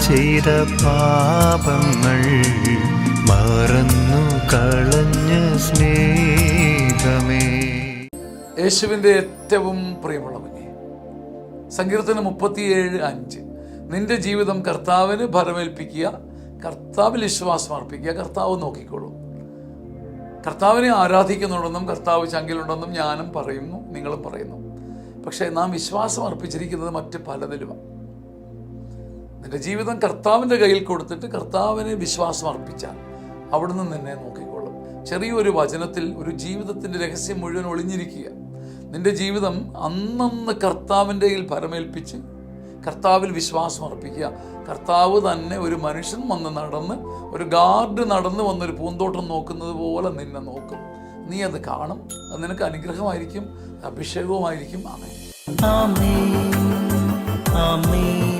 ചെയ്ത പാപങ്ങൾ മറന്നു കളഞ്ഞ സ്നേഹമേ. യേശുവിൻ്റെ ഏറ്റവും പ്രിയമുള്ളവനെ, സങ്കീർത്തനം 37:5, നിന്റെ ജീവിതം കർത്താവിന് ഭരമേൽപ്പിക്കുക, കർത്താവിൽ വിശ്വാസം അർപ്പിക്കുക, കർത്താവ് നോക്കിക്കോളും. കർത്താവിനെ ആരാധിക്കുന്നുണ്ടെന്നും കർത്താവ് ചങ്കിലുണ്ടെന്നും ഞാനും പറയുന്നു, നിങ്ങളും പറയുന്നു. പക്ഷേ നാം വിശ്വാസം അർപ്പിച്ചിരിക്കുന്നത് മറ്റ് പലതിലുമാണ്. നിന്റെ ജീവിതം കർത്താവിൻ്റെ കയ്യിൽ കൊടുത്തിട്ട് കർത്താവിനെ വിശ്വാസം അർപ്പിച്ചാൽ അവിടുന്ന് നിന്നെ നോക്കിക്കോളും. ചെറിയൊരു വചനത്തിൽ ഒരു ജീവിതത്തിൻ്റെ രഹസ്യം മുഴുവൻ ഒളിഞ്ഞിരിക്കുക. നിന്റെ ജീവിതം അന്നന്ന് കർത്താവിൻ്റെ കയ്യിൽ ഭരമേൽപ്പിച്ച് കർത്താവിൽ വിശ്വാസം അർപ്പിക്കുക. കർത്താവ് തന്നെ ഒരു മനുഷ്യൻ വന്ന് നടന്ന്, ഒരു ഗാർഡ് നടന്ന് വന്നൊരു പൂന്തോട്ടം നോക്കുന്നത് പോലെ നിന്നെ നോക്കും. നീ അത് കാണും. അത് നിനക്ക് അനുഗ്രഹമായിരിക്കും, അഭിഷേകവുമായിരിക്കും. ആമേൻ. ആമേൻ. ആമേൻ.